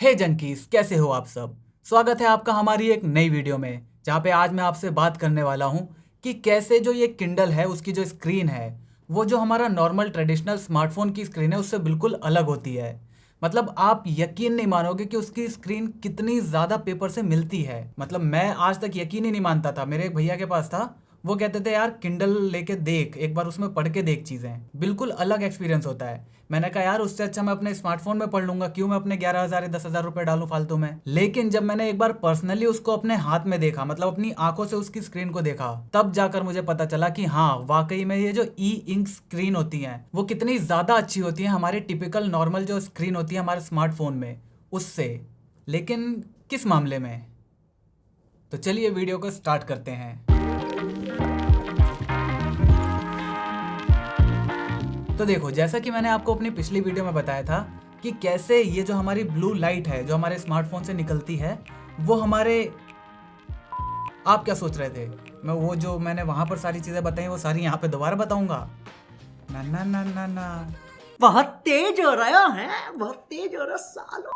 हे जंकीस, कैसे हो आप सब। स्वागत है आपका हमारी एक नई वीडियो में, जहाँ पे आज मैं आपसे बात करने वाला हूँ कि कैसे जो ये किंडल है उसकी जो स्क्रीन है वो जो हमारा नॉर्मल ट्रेडिशनल स्मार्टफोन की स्क्रीन है उससे बिल्कुल अलग होती है। मतलब आप यकीन नहीं मानोगे कि उसकी स्क्रीन कितनी ज़्यादा पेपर से मिलती है। मतलब मैं आज तक यकीन ही नहीं मानता था। मेरे एक भैया के पास था, वो कहते थे यार किंडल लेके देख, एक बार उसमें पढ़ के देख, चीज़ें बिल्कुल अलग एक्सपीरियंस होता है। मैंने कहा यार उससे अच्छा मैं अपने स्मार्टफोन में पढ़ लूंगा, क्यों मैं अपने 11,000 या 10,000 रुपए डालूं फालतू में। लेकिन जब मैंने एक बार पर्सनली उसको अपने हाथ में देखा, मतलब अपनी आंखों से उसकी स्क्रीन को देखा, तब जाकर मुझे पता चला कि हाँ वाकई में ये जो ई इंक स्क्रीन होती है वो कितनी ज्यादा अच्छी होती है हमारे टिपिकल नॉर्मल जो स्क्रीन होती है हमारे स्मार्टफोन में उससे। लेकिन किस मामले में? तो चलिए वीडियो को स्टार्ट करते हैं। तो देखो, जैसा कि मैंने आपको अपनी पिछली वीडियो में बताया था कि कैसे ये जो हमारी ब्लू लाइट है जो हमारे स्मार्टफोन से निकलती है वो हमारे, आप क्या सोच रहे थे मैं वो जो मैंने वहां पर सारी चीजें बताई वो सारी यहाँ पे दोबारा बताऊंगा? ना ना ना ना ना। बहुत तेज हो रहा है, बहुत तेज हो रहा सालो।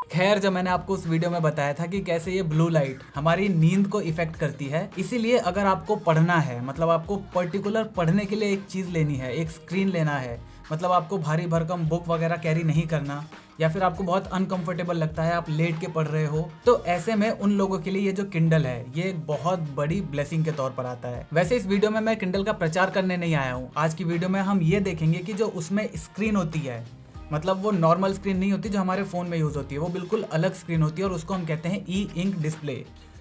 खैर, जब मैंने आपको उस वीडियो में बताया था कि कैसे ये ब्लू लाइट हमारी नींद को इफेक्ट करती है, इसीलिए अगर आपको पढ़ना है, मतलब आपको पर्टिकुलर पढ़ने के लिए एक चीज़ लेनी है, एक स्क्रीन लेना है, मतलब आपको भारी भरकम बुक वगैरह कैरी नहीं करना, या फिर आपको बहुत अनकंफर्टेबल लगता है, आप लेट के पढ़ रहे हो, तो ऐसे में उन लोगों के लिए ये जो किंडल है ये एक बहुत बड़ी ब्लेसिंग के तौर पर आता है। वैसे इस वीडियो में मैं किंडल का प्रचार करने नहीं आया हूँ। आज की वीडियो में हम ये देखेंगे कि जो उसमें स्क्रीन होती है, मतलब वो नॉर्मल स्क्रीन नहीं होती जो हमारे फ़ोन में यूज़ होती है, वो बिल्कुल अलग स्क्रीन होती है और उसको हम कहते हैं ई इंक डिस्प्ले।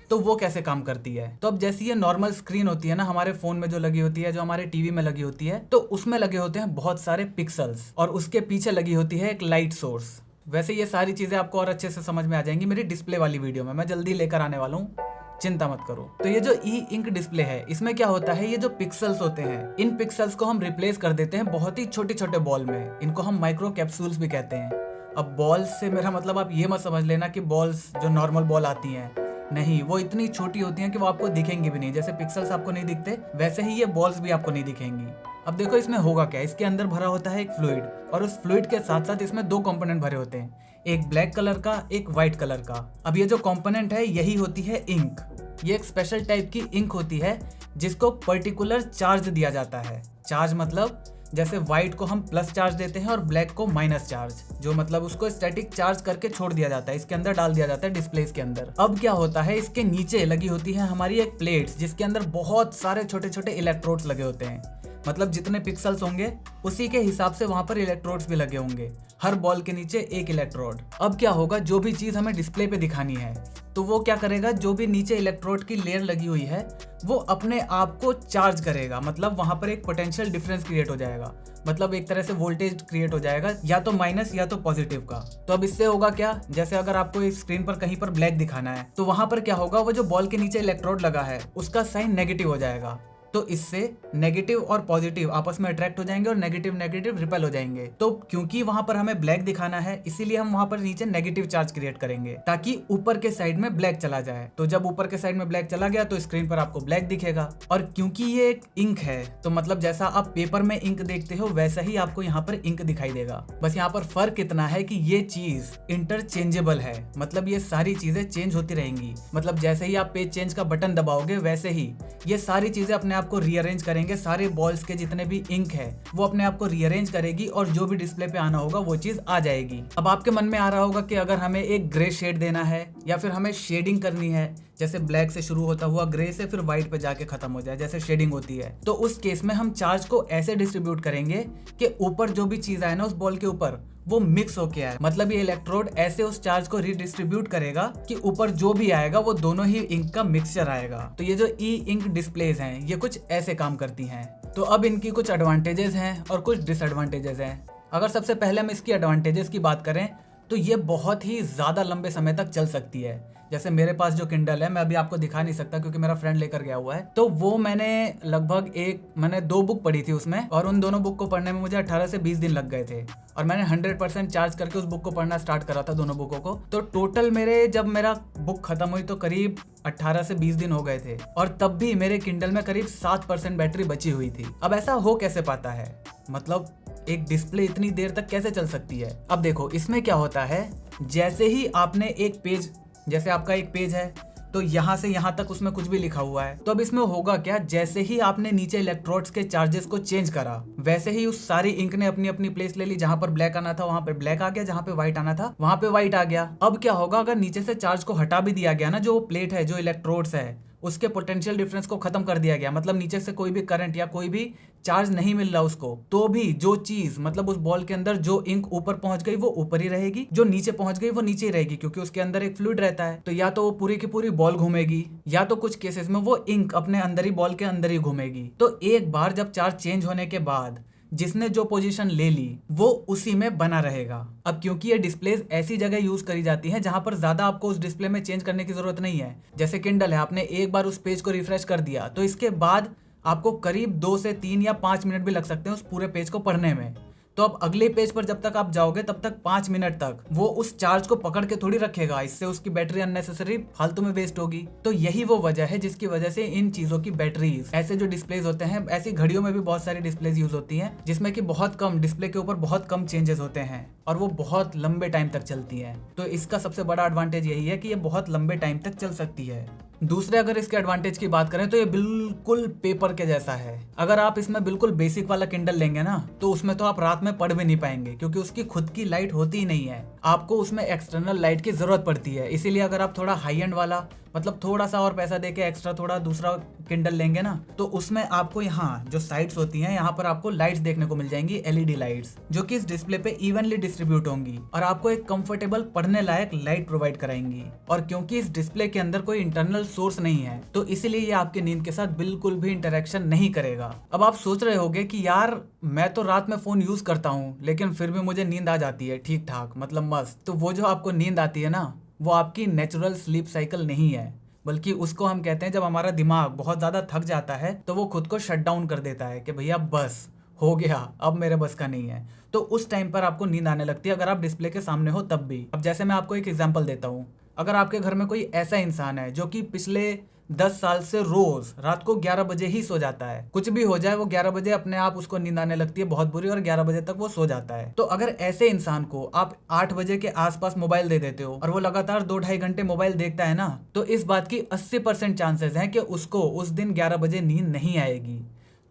तो वो कैसे काम करती है? तो अब जैसी ये नॉर्मल स्क्रीन होती है ना हमारे फ़ोन में जो लगी होती है, जो हमारे टीवी में लगी होती है, तो उसमें लगे होते हैं बहुत सारे पिक्सल्स और उसके पीछे लगी होती है एक लाइट सोर्स। वैसे ये सारी चीज़ें आपको और अच्छे से समझ में आ जाएंगी मेरी डिस्प्ले वाली वीडियो में, मैं जल्दी लेकर आने वाला हूँ, चिंता मत करो। तो ये जो ई इंक डिस्प्ले है इसमें क्या होता है, ये जो पिक्सल्स होते हैं इन पिक्सल्स को हम रिप्लेस कर देते हैं बहुत ही छोटे छोटे बॉल में। इनको हम माइक्रो कैप्सूल्स भी कहते हैं। अब बॉल्स से मेरा मतलब आप ये मत समझ लेना कि बॉल्स जो नॉर्मल बॉल आती हैं, नहीं, वो इतनी छोटी होती हैं कि वो आपको दिखेंगी भी नहीं। जैसे पिक्सल्स आपको नहीं दिखते वैसे ही ये बॉल्स भी आपको नहीं दिखेंगी। अब देखो इसमें होगा क्या, इसके अंदर भरा होता है एक फ्लूइड, और उस फ्लूइड के साथ साथ इसमें दो कंपोनेंट भरे होते हैं, एक ब्लैक कलर का, एक व्हाइट कलर का। अब ये जो कंपोनेंट है यही होती है इंक। ये एक स्पेशल टाइप की इंक होती है जिसको पर्टिकुलर चार्ज दिया जाता है। चार्ज मतलब जैसे व्हाइट को हम प्लस चार्ज देते हैं और ब्लैक को माइनस चार्ज, जो मतलब उसको स्टैटिक चार्ज करके छोड़ दिया जाता है, इसके अंदर डाल दिया जाता है डिस्प्ले के अंदर। अब क्या होता है, इसके नीचे लगी होती है हमारी एक प्लेट्स जिसके अंदर बहुत सारे छोटे छोटे इलेक्ट्रोड्स लगे होते हैं। मतलब जितने पिक्सल्स होंगे उसी के हिसाब से वहां पर इलेक्ट्रोड्स भी लगे होंगे, हर बॉल के नीचे एक इलेक्ट्रोड। अब क्या होगा, जो भी चीज हमें डिस्प्ले पे दिखानी है तो वो क्या करेगा, जो भी नीचे इलेक्ट्रोड की लेयर लगी हुई है वो अपने आप को चार्ज करेगा। मतलब वहां पर एक पोटेंशियल डिफरेंस क्रिएट हो जाएगा, मतलब एक तरह से वोल्टेज क्रिएट हो जाएगा, या तो माइनस या तो पॉजिटिव का। तो अब इससे होगा क्या, जैसे अगर आपको इस स्क्रीन पर कहीं पर ब्लैक दिखाना है तो वहां पर क्या होगा, वो जो बॉल के नीचे इलेक्ट्रोड लगा है उसका साइन नेगेटिव हो जाएगा। तो इससे नेगेटिव और पॉजिटिव आपस में अट्रैक्ट हो जाएंगे और नेगेटिव नेगेटिव रिपेल हो जाएंगे। तो क्योंकि वहां पर हमें ब्लैक दिखाना है इसीलिए हम वहां पर नीचे नेगेटिव चार्ज क्रिएट करेंगे ताकि ऊपर के साइड में ब्लैक चला जाए। तो जब ऊपर के साइड में ब्लैक चला गया तो स्क्रीन पर आपको ब्लैक दिखेगा। और क्योंकि ये एक इंक है तो मतलब जैसा आप पेपर में इंक देखते हो वैसा ही आपको यहाँ पर इंक दिखाई देगा। बस यहाँ पर फर्क इतना है कि ये चीज इंटरचेंजेबल है, मतलब ये सारी चीजें चेंज होती रहेंगी। मतलब जैसे ही आप पेज चेंज का बटन दबाओगे वैसे ही ये सारी चीजें अपने आप को रीअरेंज करेंगे, सारे बॉल्स के जितने भी इंक है वो अपने आप को रीअरेंज करेगी और जो भी डिस्प्ले पे आना होगा वो चीज आ जाएगी। अब आपके मन में आ रहा होगा कि अगर हमें एक ग्रे शेड देना है या फिर हमें शेडिंग करनी है, जैसे ब्लैक से शुरू होता हुआ ग्रे से फिर व्हाइट पे जाके खत्म हो जाए, जैसे शेडिंग होती है, तो उस केस में हम चार्ज को ऐसे डिस्ट्रीब्यूट करेंगे कि ऊपर जो भी चीज आए ना उस बॉल के ऊपर वो मिक्स होके आए। मतलब ये इलेक्ट्रोड ऐसे उस चार्ज को रीडिस्ट्रीब्यूट करेगा कि ऊपर जो भी आएगा वो दोनों ही इंक का मिक्सचर आएगा। तो ये जो ई इंक डिस्प्लेज हैं ये कुछ ऐसे काम करती हैं। तो अब इनकी कुछ एडवांटेजेस हैं और कुछ डिसएडवांटेजेस हैं। अगर सबसे पहले हम इसकी एडवांटेजेस की बात करें तो ये बहुत ही ज़्यादा लंबे समय तक चल सकती है। जैसे मेरे पास जो किंडल है मैं अभी आपको दिखा नहीं सकता क्योंकि मेरा फ्रेंड लेकर गया हुआ है, तो वो मैंने 2 बुक पढ़ी थी उसमें, और उन दोनों बुक को पढ़ने में मुझे 18 से 20 दिन लग गए थे। और मैंने 100% चार्ज करके उस बुक को पढ़ना स्टार्ट करा था, दोनों बुकों को। तो टोटल जब मेरा बुक खत्म हुई तो करीब 18 से 20 दिन हो गए थे, और तब भी मेरे किंडल में करीब 7% बैटरी बची हुई थी। अब ऐसा हो कैसे पाता है, मतलब एक डिस्प्ले इतनी देर तक कैसे चल सकती है। अब देखो इसमें क्या होता है, जैसे ही आपने एक पेज, जैसे आपका एक पेज है तो यहाँ से यहाँ तक उसमें कुछ भी लिखा हुआ है, तो अब इसमें होगा क्या, जैसे ही आपने नीचे इलेक्ट्रोड्स के चार्जेस को चेंज करा वैसे ही उस सारी इंक ने अपनी अपनी प्लेस ले ली। जहां पर ब्लैक आना था वहां पे ब्लैक आ गया, जहां पे व्हाइट आना था वहां पे व्हाइट आ गया। अब क्या होगा, अगर नीचे से चार्ज को हटा भी दिया गया ना, जो प्लेट है, जो इलेक्ट्रोड्स है, उसके पोटेंशियल डिफरेंस को खत्म कर दिया गया, मतलब नीचे से कोई भी करंट या कोई भी चार्ज नहीं मिल रहा उसको, तो भी जो चीज, मतलब उस बॉल के अंदर जो इंक ऊपर पहुंच गई वो ऊपर ही रहेगी, जो नीचे पहुंच गई वो नीचे ही रहेगी, क्योंकि उसके अंदर एक फ्लूइड रहता है। तो या तो वो पूरी की पूरी बॉल घूमेगी, या तो कुछ केसेस में वो इंक अपने अंदर ही बॉल के अंदर ही घूमेगी। तो एक बार जब चार्ज चेंज होने के बाद जिसने जो पोजीशन ले ली वो उसी में बना रहेगा। अब क्योंकि ये डिस्प्लेज ऐसी जगह यूज करी जाती है जहां पर ज्यादा आपको उस डिस्प्ले में चेंज करने की जरूरत नहीं है, जैसे किंडल है, आपने एक बार उस पेज को रिफ्रेश कर दिया तो इसके बाद आपको करीब 2 से 3 या 5 मिनट भी लग सकते हैं उस पूरे पेज को पढ़ने में। तो अब अगले पेज पर जब तक आप जाओगे तब तक 5 मिनट तक वो उस चार्ज को पकड़ के थोड़ी रखेगा, इससे उसकी बैटरी अननेसेसरी फालतू में वेस्ट होगी। तो यही वो वजह है जिसकी वजह से इन चीजों की बैटरीज, ऐसे जो डिस्प्लेज होते हैं, ऐसी घड़ियों में भी बहुत सारी डिस्प्लेज यूज होती हैं जिसमें कि बहुत कम डिस्प्ले के ऊपर बहुत कम चेंजेस होते हैं और वो बहुत लंबे टाइम तक चलती है। तो इसका सबसे बड़ा एडवांटेज यही है कि ये बहुत लंबे टाइम तक चल सकती है। दूसरे अगर इसके एडवांटेज की बात करें तो ये बिल्कुल पेपर के जैसा है। अगर आप इसमें बिल्कुल बेसिक वाला किंडल लेंगे ना तो उसमें तो आप रात में पढ़ भी नहीं पाएंगे, क्योंकि उसकी खुद की लाइट होती ही नहीं है, आपको उसमें एक्सटर्नल लाइट की जरूरत पड़ती है। इसीलिए अगर आप थोड़ा हाई एंड वाला, मतलब थोड़ा सा और पैसा देके एक्स्ट्रा थोड़ा दूसरा किंडल लेंगे ना, तो उसमें आपको यहाँ जो साइड्स होती हैं, यहाँ पर आपको लाइट्स देखने को मिल जाएंगी, एलईडी लाइट्स, जो कि इस डिस्प्ले पे इवनली डिस्ट्रीब्यूट होंगी और आपको एक कंफर्टेबल पढ़ने लायक लाइट प्रोवाइड कराएंगी। और क्योंकि इस डिस्प्ले के अंदर कोई इंटरनल सोर्स नहीं है तो इसीलिए ये आपकी नींद के साथ बिल्कुल भी इंटरेक्शन नहीं करेगा। अब आप सोच रहे होंगे कि यार मैं तो रात में फोन यूज करता हूँ लेकिन फिर भी मुझे नींद आ जाती है ठीक ठाक, मतलब मस्त। तो वो जो आपको नींद आती है ना, वो आपकी नेचुरल स्लीप साइकिल नहीं है, बल्कि उसको हम कहते हैं जब हमारा दिमाग बहुत ज्यादा थक जाता है तो वो खुद को शट डाउन कर देता है कि भैया बस हो गया, अब मेरे बस का नहीं है। तो उस टाइम पर आपको नींद आने लगती है अगर आप डिस्प्ले के सामने हो तब भी। अब जैसे मैं आपको एक एग्जांपल देता हूँ, अगर आपके घर में कोई ऐसा इंसान है जो कि पिछले 10 साल से रोज रात को 11 बजे ही सो जाता है, कुछ भी हो जाए वो 11 बजे अपने आप उसको नींद आने लगती है बहुत बुरी और 11 बजे तक वो सो जाता है। तो अगर ऐसे इंसान को आप 8 बजे के आसपास मोबाइल दे देते हो और वो लगातार 2-2.5 घंटे मोबाइल देखता है ना, तो इस बात की 80% चांसेस हैं कि उसको उस दिन 11 बजे नींद नहीं आएगी।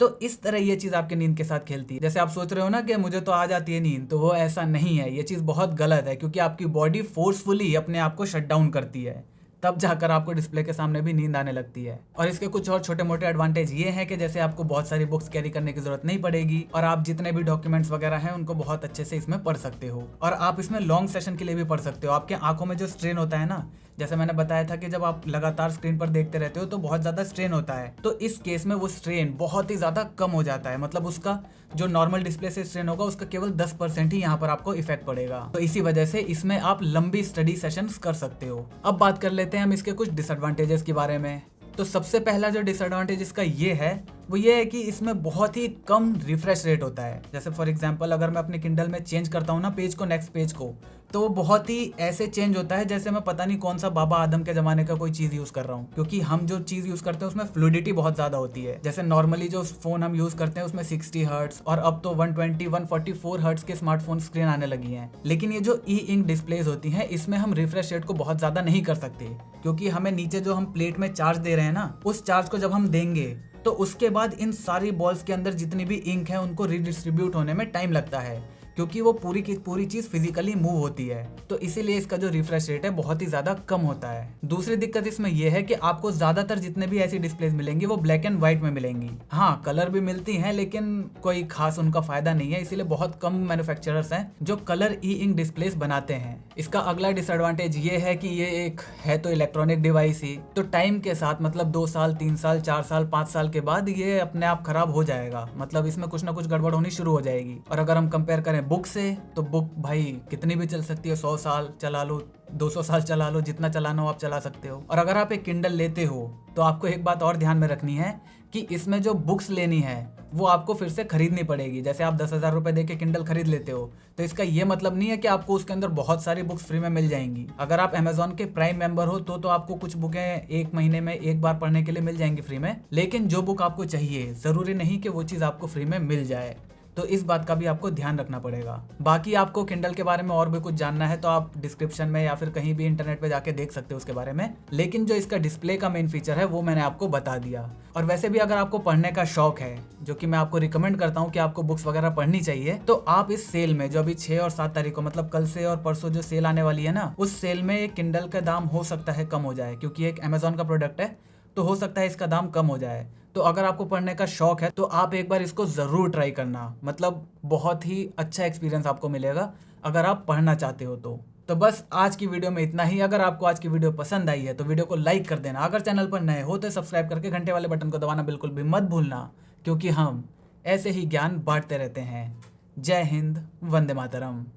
तो इस तरह ये चीज आपके नींद के साथ खेलती है। जैसे आप सोच रहे हो ना कि मुझे तो आ जाती है नींद, तो वो ऐसा नहीं है, ये चीज बहुत गलत है, क्योंकि आपकी बॉडी फोर्सफुली अपने आप को शट डाउन करती है, तब जाकर आपको डिस्प्ले के सामने भी नींद आने लगती है। और इसके कुछ और छोटे मोटे एडवांटेज ये हैं कि जैसे आपको बहुत सारी बुक्स कैरी करने की जरूरत नहीं पड़ेगी और आप जितने भी डॉक्यूमेंट्स वगैरह हैं उनको बहुत अच्छे से इसमें पढ़ सकते हो। और आप इसमें लॉन्ग सेशन के लिए भी पढ़ सकते हो। आपके आंखों में जो स्ट्रेन होता है ना, जैसे मैंने बताया था कि जब आप लगातार स्क्रीन पर देखते रहते हो तो बहुत ज्यादा स्ट्रेन होता है, तो इस केस में वो स्ट्रेन बहुत ही ज्यादा कम हो जाता है। मतलब उसका जो नॉर्मल डिस्प्ले से स्ट्रेन होगा उसका केवल 10% ही यहाँ पर आपको इफेक्ट पड़ेगा। तो इसी वजह से इसमें आप लंबी स्टडी सेशंस कर सकते हो। अब बात कर लेते हैं हम इसके कुछ डिसएडवांटेजेस के बारे में। तो सबसे पहला जो डिसएडवांटेज इसका ये है वो ये है कि इसमें बहुत ही कम रिफ्रेश रेट होता है। जैसे फॉर एग्जांपल अगर मैं अपने किंडल में चेंज करता हूँ ना पेज को नेक्स्ट पेज को, तो वो बहुत ही ऐसे चेंज होता है जैसे मैं पता नहीं कौन सा बाबा आदम के जमाने का कोई चीज यूज कर रहा हूँ, क्योंकि हम जो चीज यूज करते हैं उसमें फ्लूइडिटी बहुत ज्यादा होती है। जैसे नॉर्मली जो फोन हम यूज करते हैं उसमें 60 हर्ट्ज और अब तो 144 हर्ट्ज के स्मार्टफोन स्क्रीन आने लगी हैं। लेकिन ये जो ई इंक डिस्प्लेज होती हैं इसमें हम रिफ्रेश रेट को बहुत ज्यादा नहीं कर सकते, क्योंकि हमें नीचे जो हम प्लेट में चार्ज दे रहे हैं ना, उस चार्ज को जब हम देंगे तो उसके बाद इन सारी बॉल्स के अंदर जितनी भी इंक है उनको रिडिस्ट्रीब्यूट होने में टाइम लगता है, क्योंकि वो पूरी की पूरी चीज फिजिकली मूव होती है। तो इसीलिए इसका जो रिफ्रेश रेट है बहुत ही ज्यादा कम होता है। दूसरी दिक्कत इसमें यह है कि आपको ज्यादातर जितने भी ऐसी डिस्प्लेज मिलेंगी वो ब्लैक एंड व्हाइट में मिलेंगी। हाँ, कलर भी मिलती हैं लेकिन कोई खास उनका फायदा नहीं है, इसीलिए बहुत कम मैन्युफैक्चरर्स हैं जो कलर ई इंक डिस्प्लेज बनाते हैं। इसका अगला डिसएडवांटेज ये है कि ये एक है तो इलेक्ट्रॉनिक डिवाइस ही, तो टाइम के साथ मतलब 2 साल 3 साल 4 साल 5 साल के बाद ये अपने आप खराब हो जाएगा। मतलब इसमें कुछ ना कुछ गड़बड़ होनी शुरू हो जाएगी। और अगर हम कंपेयर करें बुक से, तो बुक भाई कितनी भी चल सकती है, 100 साल चला लो, 200 साल चला लो, जितना चलाना हो आप चला सकते हो। और अगर आप एक किंडल लेते हो तो आपको एक बात और ध्यान में रखनी है कि इसमें जो बुक्स लेनी है वो आपको फिर से खरीदनी पड़ेगी। जैसे आप 10,000 रुपए दे के किंडल खरीद लेते हो तो इसका ये मतलब नहीं है कि आपको उसके अंदर बहुत सारी बुक्स फ्री में मिल जाएंगी। अगर आप अमेजोन के प्राइम मेंबर हो तो आपको कुछ बुकें 1 महीने में एक बार पढ़ने के लिए मिल जाएंगी फ्री में, लेकिन जो बुक आपको चाहिए जरूरी नहीं कि वो चीज़ आपको फ्री में मिल जाए। तो इस बात का भी आपको ध्यान रखना पड़ेगा। बाकी आपको किंडल के बारे में और भी कुछ जानना है तो आप डिस्क्रिप्शन में या फिर कहीं भी इंटरनेट पे जाके देख सकते हो उसके बारे में, लेकिन जो इसका डिस्प्ले का मेन फीचर है वो मैंने आपको बता दिया। और वैसे भी अगर आपको पढ़ने का शौक है, जो कि मैं आपको रिकमेंड करता हूँ कि आपको बुक्स वगैरह पढ़नी चाहिए, तो आप इस सेल में जो अभी 6 और 7 तारीख को मतलब कल से और परसों जो सेल आने वाली है ना, उस सेल में एक किंडल का दाम हो सकता है कम हो जाए, क्योंकि एक अमेजोन का प्रोडक्ट है तो हो सकता है इसका दाम कम हो जाए। तो अगर आपको पढ़ने का शौक है तो आप एक बार इसको ज़रूर ट्राई करना, मतलब बहुत ही अच्छा एक्सपीरियंस आपको मिलेगा अगर आप पढ़ना चाहते हो तो बस आज की वीडियो में इतना ही। अगर आपको आज की वीडियो पसंद आई है तो वीडियो को लाइक कर देना। अगर चैनल पर नए हो तो सब्सक्राइब करके घंटे वाले बटन को दबाना बिल्कुल भी मत भूलना, क्योंकि हम ऐसे ही ज्ञान बांटते रहते हैं। जय हिंद, वंदे मातरम।